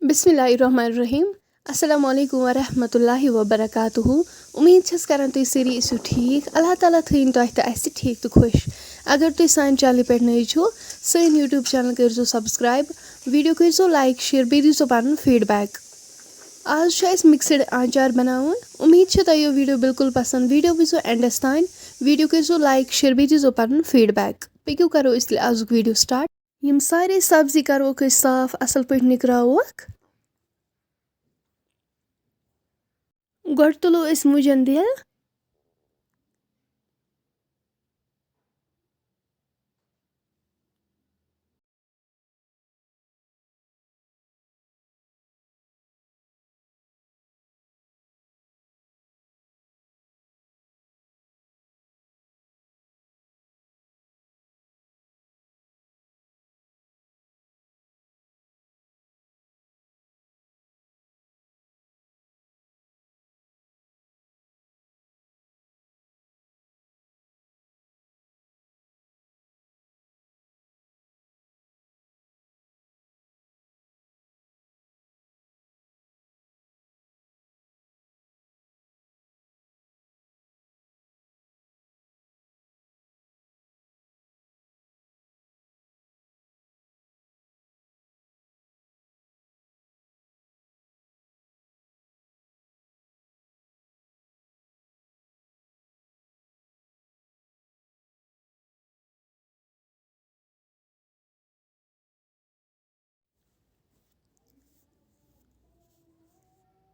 बिस्मिल्लाहिर्रहमानिर्रहीम अस्सलाम वालेकुम वरहमतुल्लाहि वबरकातुहू उम्मीद छस करन तुम सारी ईसो ठीक अल्लाह ताला थीन तुह तो अस ठीक तो खुश अगर तुम सान चैनल पे नई छो सन यूट्यूब चैनल करो सब्सक्राइब वीडियो करो लाइक शेयर बे दीजो पन फीडबैक आज मिक्सड आंचार बनावन उम्मीद तुह यो वीडियो बिल्कुल पसंद वीडियो वो एंडस तान वीडियो करो लाइक शेयर बे दीजो पन फीडबैक पको करो आज वीडियो स्टार्ट यम सारे सब्जी करोक साफ असल पे निकरावोक गोड़ तुलो मुजन दिल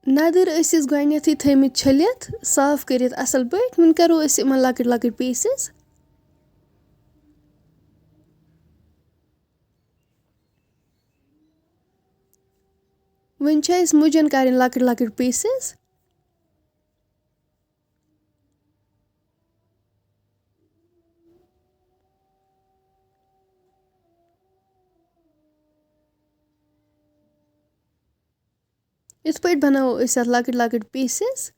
नदर गोथी थमित छलित साफ कर असल पे वन करो इन लकट लकट पीसेस वन मुजन कर लकट लकट पीसेस इत पे बनावो लकट लकट पीसेस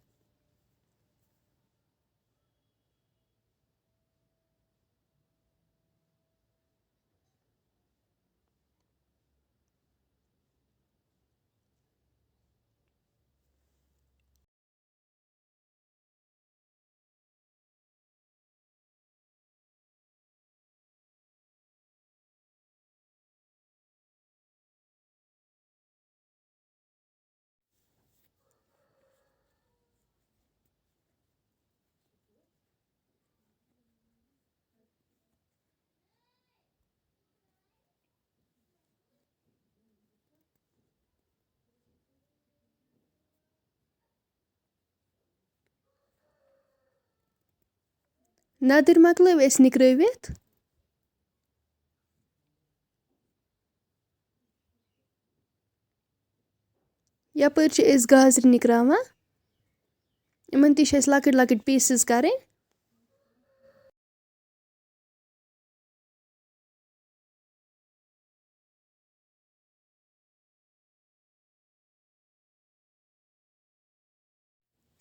नदर मकल निकरावित यपर गाजर निकरावान इन लकट लकट पीसेस करें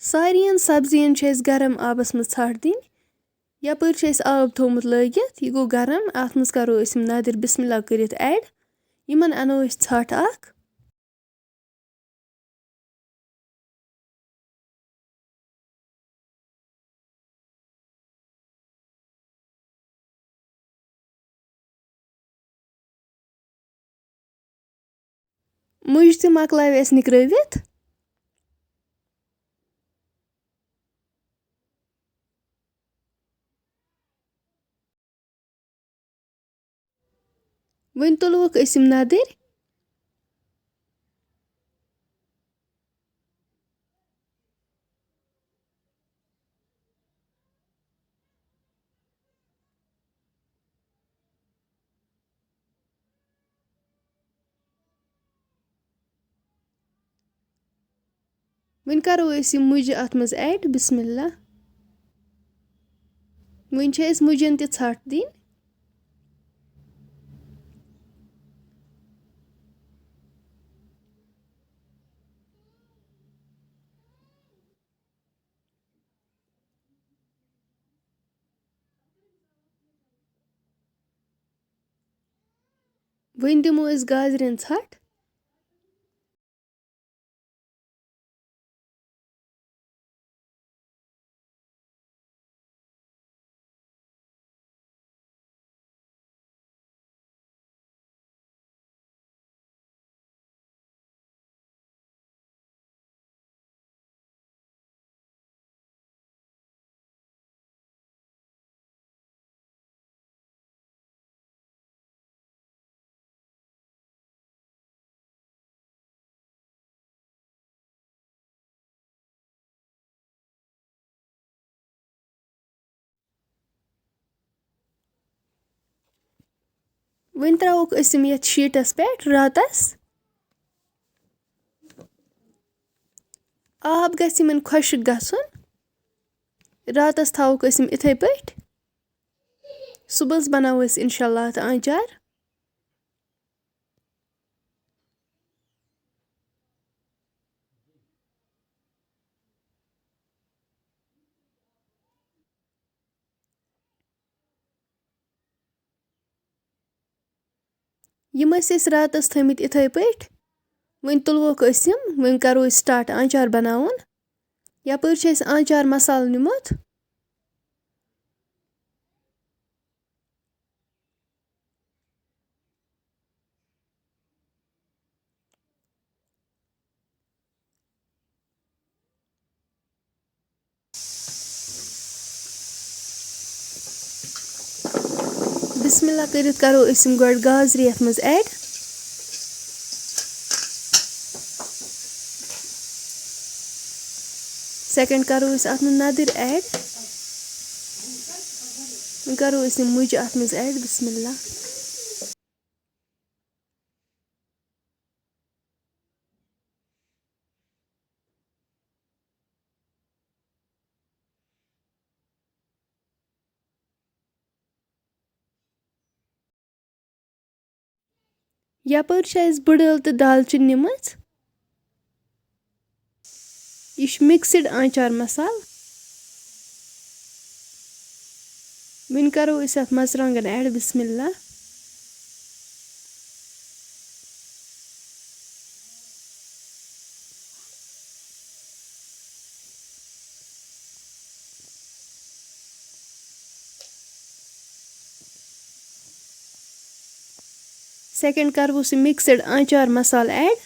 सारियन सब्जियन गरम आबस मज छट दिन यपर आब थोमुत लगित यह गो गरम अत मज करो नदर बिस्मिल्लाह कर ऐड यमन अनो छट अख मुज त मकलाव निकरावित वन तुलवक नदर वन करो मुज अत मज ऐड बिस्मिल्लाह वन मुजन त छट दिन वन दिमो गाजरन छट وۄنۍ ترٛاووکھ أسۍ یِم یَتھ شیٖٹَس پٮ۪ٹھ راتَس. آب گژھِ یِمن خۄشِک گژھُن. راتَس تھاووکھ أسۍ یِم یِتھَے پٲٹھۍ. صُبحَس بَناوو أسۍ اِنشاء اللہ اَتھ آنچار. یِم ٲسۍ أسۍ راتَس تھٲمٕتۍ یِتھَے پٲٹھۍ. وۄنۍ تُلووکھ أسۍ یِم. وۄنۍ کَرو أسۍ سٹاٹ آنچار بَناوُن. یَپٲرۍ چھِ اَسہِ آنچار مصالہٕ نِمُت. بِسمِ اللہ کٔرِتھ کَرو أسۍ یِم گۄڈٕ گازرِ یَتھ منٛز ایڈ. سٮ۪کَنٛڈ کَرو أسۍ اَتھ منٛز نَدٕرۍ ایڈ. وۄنۍ کَرو أسۍ یِم مُجہِ اَتھ منٛز ایڈ. بِسمِ اللہ. یَپٲرۍ چھِ اَسہِ بٕڈ ٲلہٕ تہٕ دالچیٖن نِمٕژ. یہِ چھُ مِکسٕڈ آنچار مصالہٕ. وۄنۍ کَرو أسۍ اَتھ مرژٕوانٛگن ایڈ. بِسمِ اللہ. سٮ۪کَنٛڈ کَرہوس یہِ مِکسٕڈ آنچار مصالہٕ ایڈ.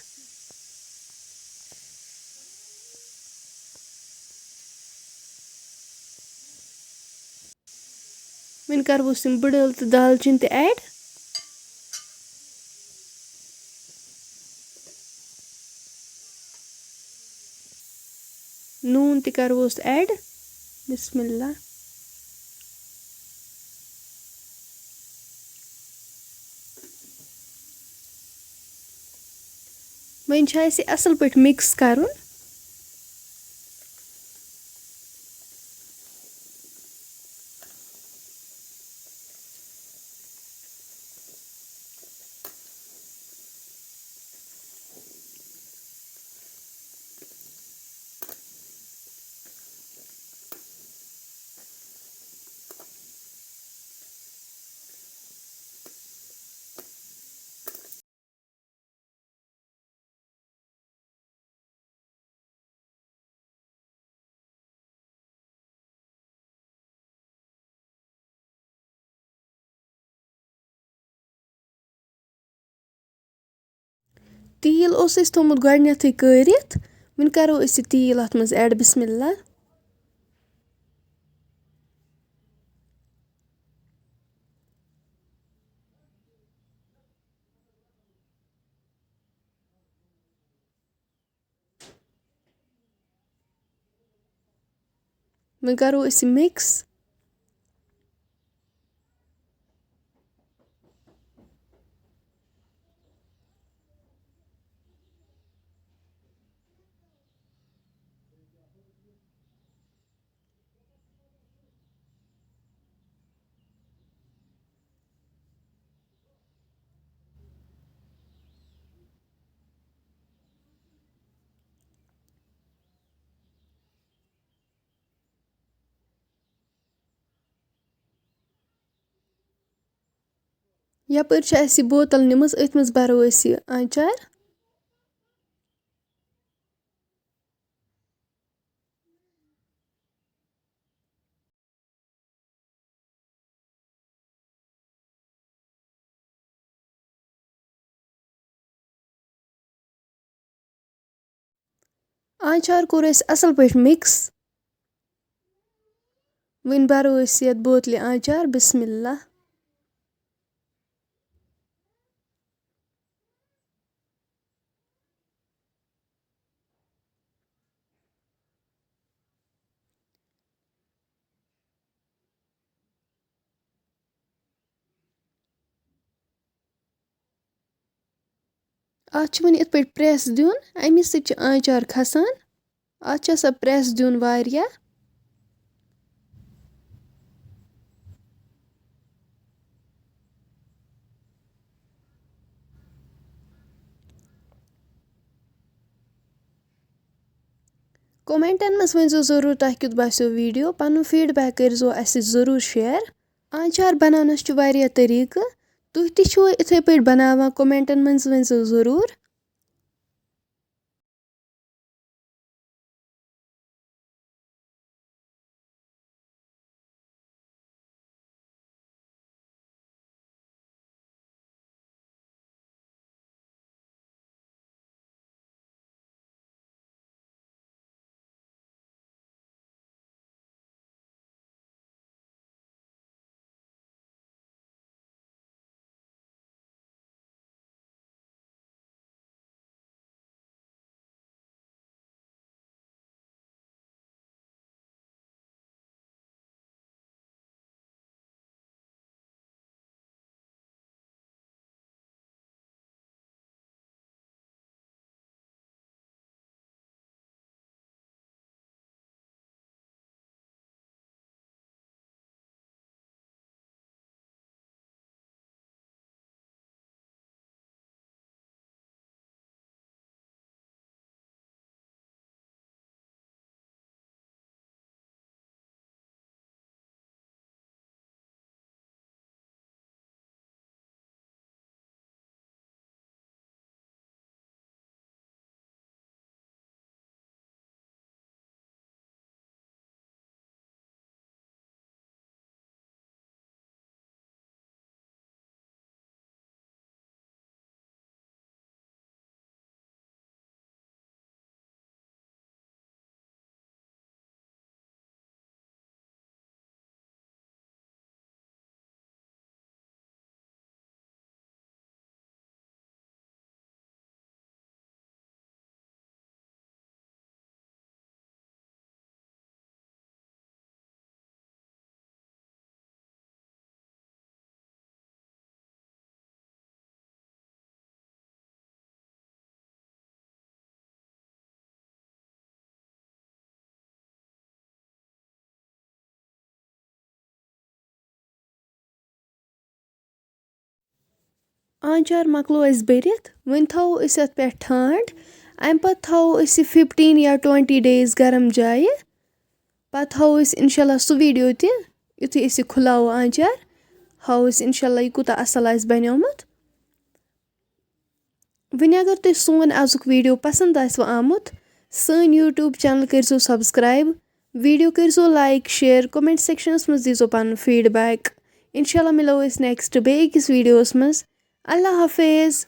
وۄنۍ کَرہوس یِم بٕڈ ٲلہٕ تہٕ دالچیٖن تہِ ایڈ. نوٗن تہِ کَرہوس ایڈ. بِسمِ اللہ. وۄنۍ چھُ اَسہِ یہِ اَصٕل پٲٹھۍ مِکٕس کَرُن. تیٖل اوس اَسہِ تھوٚمُت گۄڈٕنٮ۪تھٕے کٲرِتھ. وۄنۍ کَرو أسۍ یہِ تیٖل اَتھ منٛز ایڈ. بِسمِ اللہ. وۄنۍ کَرو أسۍ یہِ مِکٕس. یَپٲرۍ چھِ اَسہِ یہِ بوتل نِمٕژ. أتھۍ منٛز بَرو أسۍ یہِ آنچار. آنچار کوٚر اَسہِ اَصٕل پٲٹھۍ مِکٕس. وۄنۍ بَرو أسۍ یَتھ بوتلہِ آنچار. بِسمِ اللہ. اَتھ چھُ وۄنۍ یِتھ پٲٹھۍ پرٛٮ۪س دیُن اَمے سۭتۍ چھُ آنچار کھسان. اَتھ چھُ آسان پرٛٮ۪س دیُن واریاہ. کومٮ۪نٹَن منٛز ؤنۍزیو ضروٗر تۄہہِ کیُتھ باسیو ویٖڈیو. پَنُن فیٖڈبیک کٔرۍزیو اَسہِ سۭتۍ ضروٗر شِیَر. آنچار بناونَس چھُ واریاہ طریٖقہٕ. تُہۍ تہِ چھُو یِتھَے پٲٹھۍ بناوان کومٮ۪نٹَن منٛز ؤنۍزیو ضروٗر. آنچار مۄکلو اَسہِ بٔرِتھ. وۄنۍ تھاوو أسۍ اَتھ پٮ۪ٹھ ٹھانٛڈ. اَمہِ پَتہٕ تھاوو أسۍ یہِ 15 یا 20 ڈیز گرم جایہِ. پَتہٕ تھاوو أسۍ اِنشاء اللہ سُہ ویٖڈیو تہِ یُتھُے أسۍ یہِ کھُلاوو آنچار. ہاوو أسۍ اِنشاء اللہ یہِ کوٗتاہ اَصٕل آسہِ بنیومُت. وۄنۍ اگر تۄہہِ سون آزُک ویٖڈیو پسنٛد آسِوٕ آمُت سٲنۍ یوٗٹیوٗب چَنل کٔرۍزیو سبسکرایب. ویٖڈیو کٔرۍزیو لایک شِیَر کومٮ۪نٛٹ سٮ۪کشنَس منٛز دیٖزیو پَنُن فیٖڈبیک. اِنشاء اللہ مِلو أسۍ نٮ۪کسٹ بیٚیہِ أکِس ویٖڈیوَس منٛز. اللہ حافظ.